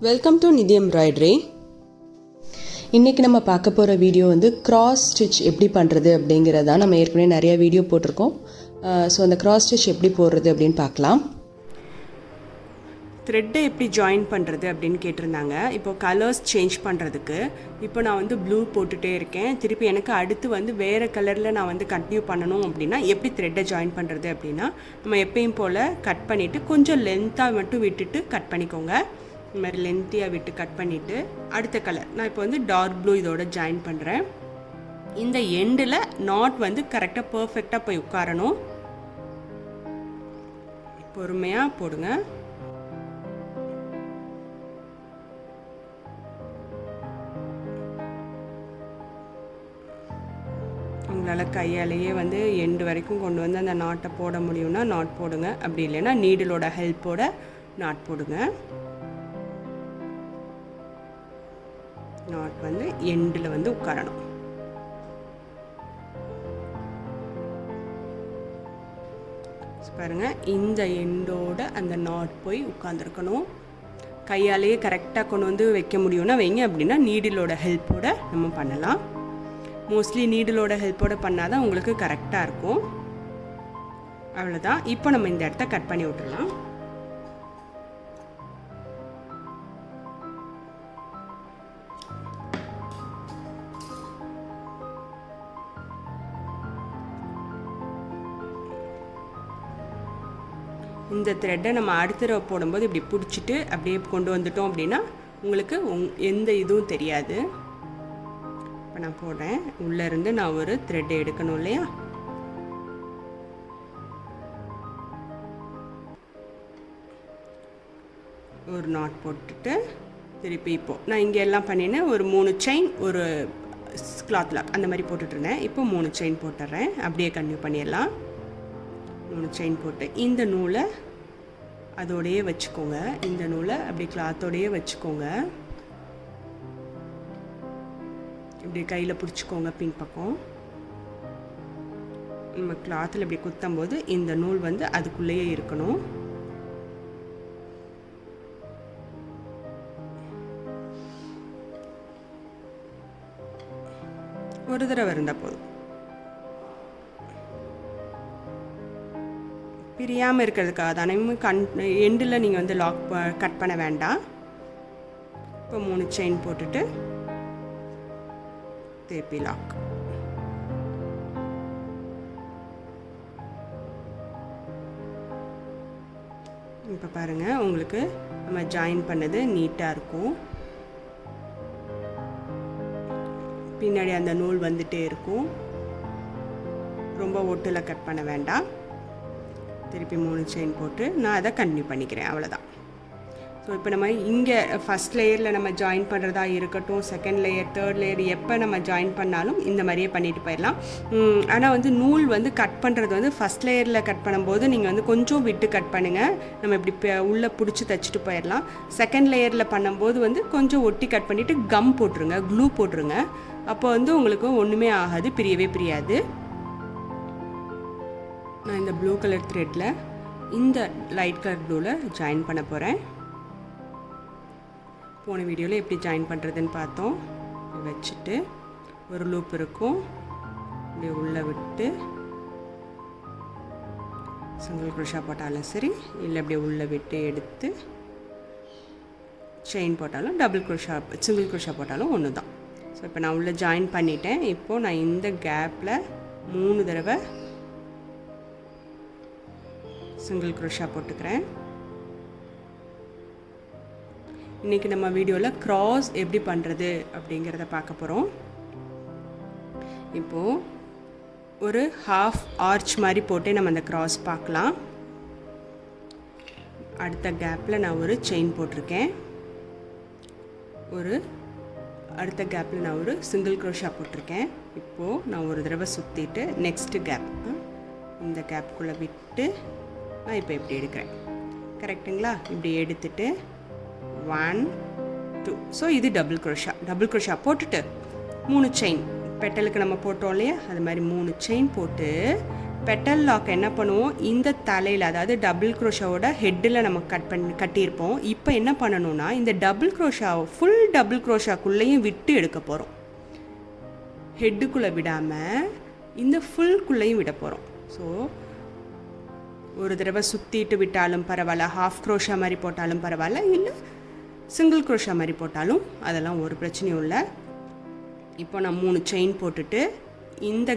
Welcome to நிதி embroidery. இன்றைக்கி நம்ம பார்க்க போகிற வீடியோ வந்து கிராஸ் ஸ்டிச் எப்படி பண்ணுறது அப்படிங்கிறதா. நம்ம ஏற்கனவே நிறைய வீடியோ போட்டிருக்கோம். ஸோ அந்த கிராஸ் ஸ்டிச் எப்படி போடுறது அப்படின்னு பார்க்கலாம். த்ரெட்டை எப்படி ஜாயின் பண்ணுறது அப்படின்னு கேட்டிருந்தாங்க. இப்போது கலர்ஸ் சேஞ்ச் பண்ணுறதுக்கு இப்போ நான் வந்து ப்ளூ போட்டுகிட்டே இருக்கேன். திருப்பி எனக்கு அடுத்து வந்து வேறு கலரில் நான் வந்து கண்டினியூ பண்ணணும் அப்படின்னா எப்படி த்ரெட்டை ஜாயின் பண்ணுறது அப்படின்னா, நம்ம எப்பயும் போல் கட் பண்ணிவிட்டு கொஞ்சம் லென்த்தாக மட்டும் விட்டுட்டு கட் பண்ணிக்கோங்க. இந்த மாதிரி லென்த்தியாக விட்டு கட் பண்ணிவிட்டு அடுத்த கலர் நான் இப்போ வந்து டார்க் ப்ளூ இதோட ஜாயின் பண்ணுறேன். இந்த எண்டில் நாட் வந்து கரெக்டாக பர்ஃபெக்டாக போய் உட்காரணும். பொறுமையாக போடுங்க. உங்களால் கையாலேயே வந்து எண்டு வரைக்கும் கொண்டு வந்து அந்த நாட்டை போட முடியும்னா நாட் போடுங்க. அப்படி இல்லைன்னா நீடிலோட ஹெல்ப்போட நாட் போடுங்க. நாட் வந்து எண்டில் வந்து உட்காரணும். பாருங்கள், இந்த எண்டோட அந்த நாட் போய் உட்காந்துருக்கணும். கையாலேயே கரெக்டாக கொண்டு வந்து வைக்க முடியும்னா வைங்க. அப்படின்னா நீடிலோட ஹெல்ப்போட நம்ம பண்ணலாம். மோஸ்ட்லி நீடிலோட ஹெல்ப்போட பண்ணால் தான் உங்களுக்கு கரெக்டாக இருக்கும். அவ்வளோதான். இப்போ நம்ம இந்த இடத்த கட் பண்ணி விட்டுடலாம். இந்த த்ரெட்டை நம்ம அடுத்த ரோ போடும்போது இப்படி பிடிச்சிட்டு அப்படியே கொண்டு வந்துட்டோம் அப்படின்னா உங்களுக்கு எந்த இதுவும் தெரியாது. இப்போ நான் போடுறேன். உள்ளேருந்து நான் ஒரு த்ரெட்டை எடுக்கணும் இல்லையா? ஒரு நாட் போட்டுட்டு திருப்பி இப்போது நான் இங்கே எல்லாம் பண்ணினேன். ஒரு 3 செயின் ஒரு கிளாத் லாக் அந்த மாதிரி போட்டுட்ருந்தேன். இப்போ 3 செயின் போட்டுடுறேன். அப்படியே கன்டினியூ பண்ணிடலாம். 3 செயின் போட்டு இந்த நூலை அதோடையே வச்சுக்கோங்க. இந்த நூலை அப்படி கிளாத்தோடையே வச்சுக்கோங்க. இப்படி கையில் பிடிச்சிக்கோங்க. பின் பக்கம் நம்ம கிளாத்தில் இப்படி குத்தும் போது இந்த நூல் வந்து அதுக்குள்ளேயே இருக்கணும். ஒரு தடவை இருந்தால் போதும். பிரியாமல் இருக்கிறதுக்காக தானே. எண்டில் நீங்கள் வந்து லாக் கட் பண்ண வேண்டாம். இப்போ 3 செயின் போட்டுட்டு திருப்பி லாக். இப்போ பாருங்கள், உங்களுக்கு நம்ம ஜாயின் பண்ணது நீட்டாக இருக்கும். பின்னாடி அந்த நூல் வந்துட்டே இருக்கும். ரொம்ப ஒட்டில் கட் பண்ண வேண்டாம். திருப்பி 3 செயின் போட்டு நான் அதை கண்டினியூ பண்ணிக்கிறேன். அவ்வளோதான். ஸோ இப்போ நம்ம இங்கே ஃபஸ்ட் லேயரில் நம்ம ஜாயின் பண்ணுறதா இருக்கட்டும், செகண்ட் லேயர், தேர்ட் லேயர் எப்போ நம்ம ஜாயின் பண்ணாலும் இந்த மாதிரியே பண்ணிட்டு போயிடலாம். ஆனால் வந்து நூல் வந்து கட் பண்ணுறது வந்து ஃபஸ்ட் லேயரில் கட் பண்ணும்போது நீங்கள் வந்து கொஞ்சம் விட்டு கட் பண்ணுங்கள். நம்ம இப்படி உள்ளே பிடிச்சி தைச்சிட்டு போயிடலாம். செகண்ட் லேயரில் பண்ணும்போது வந்து கொஞ்சம் ஒட்டி கட் பண்ணிவிட்டு கம் போட்டுருங்க, க்ளூ போட்டுருங்க. அப்போ வந்து உங்களுக்கு ஒன்றுமே ஆகாது, பிரியவே பிரியாது. நான் இந்த ப்ளூ கலர் த்ரெட்டில் இந்த லைட் கலர் ப்ளூவில் ஜாயின் பண்ண போகிறேன். போன வீடியோவில் எப்படி ஜாயின் பண்ணுறதுன்னு பார்த்தோம். வச்சுட்டு ஒரு லூப் இருக்கும், இப்படி உள்ளே விட்டு சிங்கிள் குரோஷா போட்டாலும் சரி, இல்லை அப்படியே உள்ளே விட்டு எடுத்து செயின் போட்டாலும், சிங்கிள் குரோஷா போட்டாலும் ஒன்று தான். ஸோ இப்போ நான் உள்ளே ஜாயின் பண்ணிட்டேன். இப்போது நான் இந்த கேப்பில் 3 தடவை சிங்கிள் குரோஷா போட்டுக்கிறேன். இன்றைக்கி நம்ம வீடியோவில் கிராஸ் எப்படி பண்ணுறது அப்படிங்கிறத பார்க்க போகிறோம். இப்போது ஒரு ஹாஃப் ஆர்ச் மாதிரி போட்டு நம்ம அந்த கிராஸ் பார்க்கலாம். அடுத்த கேப்பில் நான் ஒரு செயின் போட்டிருக்கேன். அடுத்த கேப்பில் நான் ஒரு சிங்கிள் குரோஷா போட்டிருக்கேன். இப்போது நான் ஒரு தடவை சுற்றிட்டு நெக்ஸ்ட்டு கேப் இந்த கேப்புக்குள்ளே விட்டு நான் இப்போ இப்படி எடுக்கிறேன். கரெக்டுங்களா? இப்படி எடுத்துட்டு 1 2. ஸோ இது டபுள் குரோஷா போட்டுட்டு 3 செயின் பெட்டலுக்கு நம்ம போட்டோம் இல்லையா, அது மாதிரி 3 செயின் போட்டு பெட்டல் லாக் என்ன பண்ணுவோம், இந்த தலையில் அதாவது டபுள் க்ரோஷாவோட ஹெட்டில் நம்ம கட்டியிருப்போம். இப்போ என்ன பண்ணணும்னா இந்த டபுள் க்ரோஷா ஃபுல் டபுள் க்ரோஷாக்குள்ளேயும் விட்டு எடுக்க போகிறோம். ஹெட்டுக்குள்ளே விடாமல் இந்த ஃபுல்குள்ளேயும் விட போகிறோம். ஸோ ஒரு தடவை சுற்றிட்டு விட்டாலும் பரவாயில்ல, ஹாஃப் க்ரோஷா மாதிரி போட்டாலும் பரவாயில்ல, இல்லை சிங்கிள் க்ரோஷா மாதிரி போட்டாலும் அதெல்லாம் ஒரு பிரச்சனையும் இல்லை. இப்போ நான் 3 செயின் போட்டுட்டு இந்த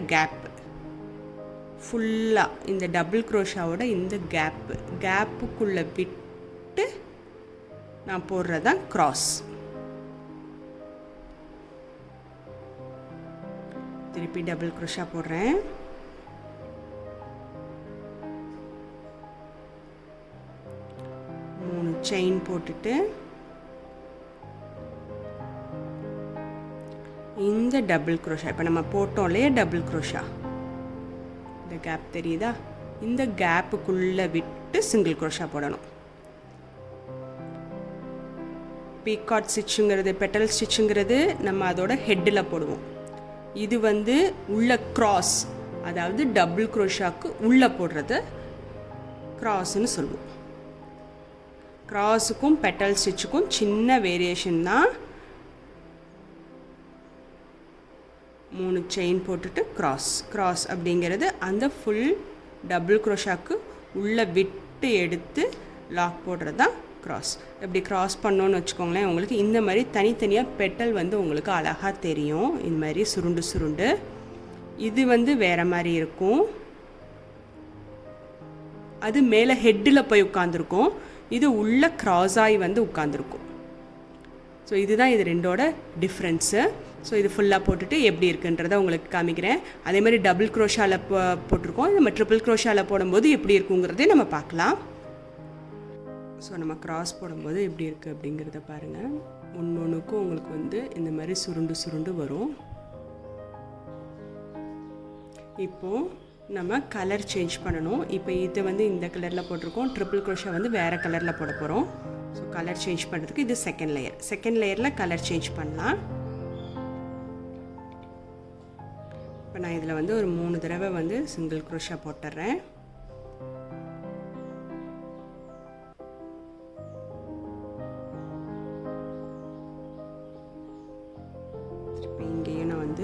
ஃபுல்லாக இந்த டபுள் க்ரோஷாவோட இந்த கேப்புக்குள்ளே விட்டு நான் போடுறது தான் க்ராஸ். திருப்பி டபுள் க்ரோஷா போடுறேன். செயின் போட்டுட்டு இந்த டபுள் க்ரோஷா, இப்போ நம்ம போட்டோம் இல்லையா டபுள் க்ரோஷா, இந்த கேப் தெரியுதா, இந்த கேப்புக்குள்ளே விட்டு சிங்கிள் க்ரோஷா போடணும். பீகாட் ஸ்டிச்சுங்கிறது பெட்டல் ஸ்டிச்சுங்கிறது நம்ம அதோட ஹெட்டில் போடுவோம். இது உள்ள க்ராஸ், அதாவது டபுள் க்ரோஷாக்கு உள்ளே போடுறது க்ராஸ்ன்னு சொல்லுவோம். க்ராஸுக்கும் பெட்டல் ஸ்டிச்சுக்கும் சின்ன வேரியேஷன் தான். 3 செயின் போட்டுட்டு க்ராஸ் அப்படிங்கிறது அந்த ஃபுல் டபுள் க்ரோஷாக்கு உள்ளே விட்டு எடுத்து லாக் போடுறது தான் க்ராஸ். இப்படி க்ராஸ் பண்ணோன்னு வச்சுக்கோங்களேன், உங்களுக்கு இந்த மாதிரி தனித்தனியாக பெட்டல் உங்களுக்கு அழகாக தெரியும். இந்த மாதிரி சுருண்டு இது வேறு மாதிரி இருக்கும். அது மேலே ஹெட்டில் போய் உட்காந்துருக்கும், இது உள்ள க்ராஸாகி உட்காந்துருக்கும். ஸோ இதுதான் இது ரெண்டோட டிஃப்ரென்ஸு. ஸோ இது ஃபுல்லாக போட்டுட்டு எப்படி இருக்குன்றதை உங்களுக்கு காமிக்கிறேன். அதே மாதிரி டபுள் க்ரோஷாவில் போட்டிருக்கோம், நம்ம ட்ரிபிள் க்ரோஷாவில் போடும்போது எப்படி இருக்குங்கிறதே நம்ம பார்க்கலாம். ஸோ நம்ம க்ராஸ் போடும்போது எப்படி இருக்குது அப்படிங்கிறத பாருங்கள். ஒன்றுக்கும் உங்களுக்கு இந்த மாதிரி சுருண்டு வரும். இப்போது நம்ம கலர் சேஞ்ச் பண்ணணும். இப்போ இது இந்த கலரில் போட்டிருக்கோம், ட்ரிபிள் க்ரோஷா வேறு கலரில் போட போகிறோம். ஸோ கலர் சேஞ்ச் பண்ணுறதுக்கு இது செகண்ட் லேயரில் கலர் சேஞ்ச் பண்ணலாம். இப்போ நான் இதில் ஒரு 3 தடவை சிங்கிள் க்ரோஷா போட்டுடுறேன். திருப்பி இங்கேயும் நான்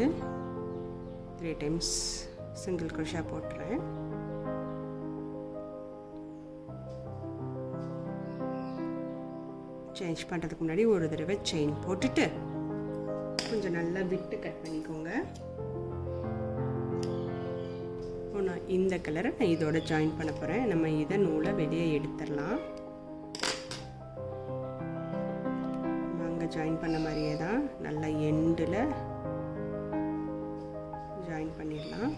3 டைம்ஸ் சிங்கிள் க்ரோஷா போட்டுறேன். சேஞ்ச் பண்ணுறதுக்கு முன்னாடி ஒரு தடவை செயின் போட்டுட்டு கொஞ்சம் நல்லா விட்டு கட் பண்ணிக்கோங்க. இப்போ நான் இந்த கலரை நான் இதோட ஜாயின் பண்ண போகிறேன். நம்ம இதை நூலை வெளியே எடுத்துடலாம். நம்ம அங்கே ஜாயின் பண்ண மாதிரியே தான் நல்லா எண்டில் ஜாயின் பண்ணிடலாம்.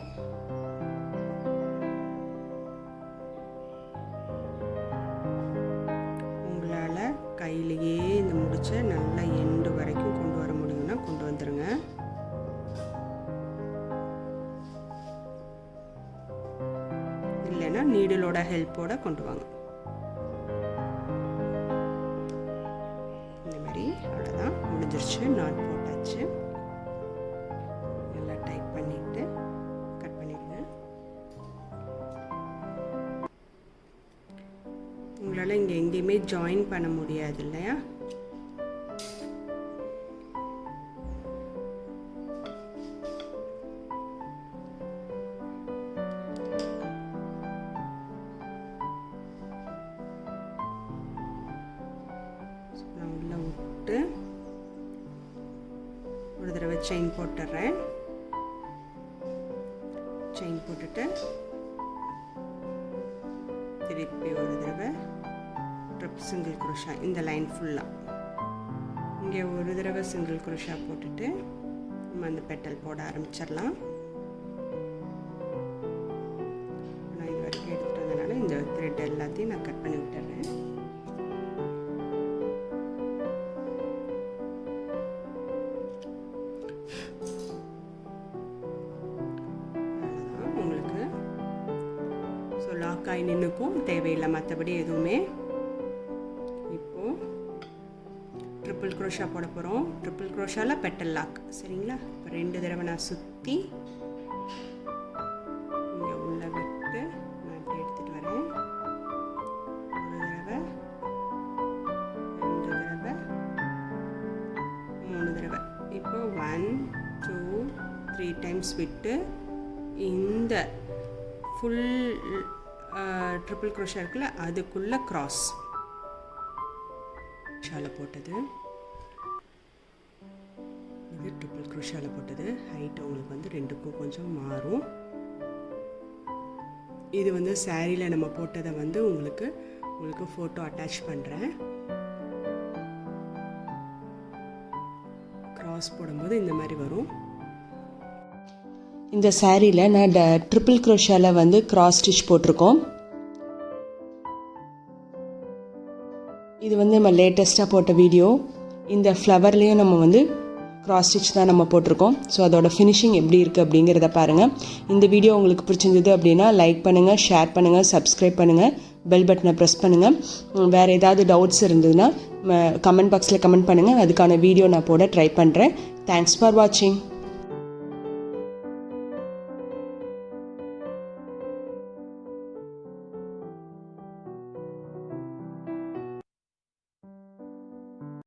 உங்களால் கையிலேயே இந்த முடிச்ச நல்லா எண்டு வரைக்கும் கொண்டு வர முடியும்னா கொண்டு வந்துடுங்க. இல்லைன்னா நீடிலோட ஹெல்ப்போட கொண்டு வாங்க. இந்த மாதிரி அவ்வளோதான், முடிஞ்சிருச்சு. நாட் போட்டாச்சு. நல்லா டைட் பண்ணிட்டு கட் பண்ணிடுங்க. உங்களால் இங்கே எங்கேயுமே ஜாயின் பண்ண முடியாது இல்லையா? நான் உள்ள விட்டு ஒரு தடவை செயின் போட்டுடுறேன். செயின் போட்டுட்டு திருப்பி ஒரு தடவை சிங்கிள் க்ரோஷா இந்த லைன் ஃபுல்லாக. இங்கே ஒரு தடவை சிங்கிள் க்ரோஷா போட்டுட்டு நம்ம அந்த பெட்டல் போட ஆரம்பிச்சிடலாம். நான் இது வரைக்கும் எடுத்துகிட்டு வந்ததுனால இந்த த்ரெட் எல்லாத்தையும் நான் கட் பண்ணி விட்டுறேன். உங்களுக்கு ஸோ லாக் ஆகி நின்றுக்கும் தேவையில்லை, மற்றபடி எதுவுமே. ட்ரிபிள் க்ரோஷா போட போகிறோம். ட்ரிபிள் க்ரோஷாவில் பெட்டல் லாக், சரிங்களா? இப்போ 2 தடவை நான் சுற்றி இங்கே உள்ள விட்டு 3 டைம்ஸ் விட்டு இந்த ஃபுல் ட்ரிபிள் crochet இருக்குல்ல அதுக்குள்ளே கிராஸ் ஷாலை போட்டது. இது ட்ரிபிள் crochetல போட்டது. ஹைட் உங்களுக்கு வந்து ரெண்டுக்கும் கொஞ்சம் மாறும். இது வந்து சாரியில் நம்ம போட்டதை வந்து உங்களுக்கு ஃபோட்டோ அட்டாச் பண்ணுறேன். கிராஸ் போடும்போது இந்த மாதிரி வரும். இந்த சாரியில் நான் ட்ரிபிள் crochetல வந்து கிராஸ் ஸ்டிச் போட்டிருக்கோம். இது வந்து நம்ம லேட்டஸ்ட்டாக போட்ட வீடியோ. இந்த ஃப்ளவர்லேயும் நம்ம வந்து கிராஸ் ஸ்டிச் தான் நம்ம போட்டிருக்கோம். ஸோ அதோட ஃபினிஷிங் எப்படி இருக்குது அப்படிங்கிறத பாருங்கள். இந்த வீடியோ உங்களுக்கு பிடிச்சிருந்தது அப்படின்னா லைக் பண்ணுங்கள், ஷேர் பண்ணுங்கள், சப்ஸ்கிரைப் பண்ணுங்கள், பெல் பட்டனை ப்ரெஸ் பண்ணுங்கள். வேறு ஏதாவது டவுட்ஸ் இருந்ததுன்னா கமெண்ட் பாக்ஸில் கமெண்ட் பண்ணுங்கள். அதுக்கான வீடியோ நான் போட ட்ரை பண்ணுறேன். தேங்க்ஸ் ஃபார் வாட்சிங்.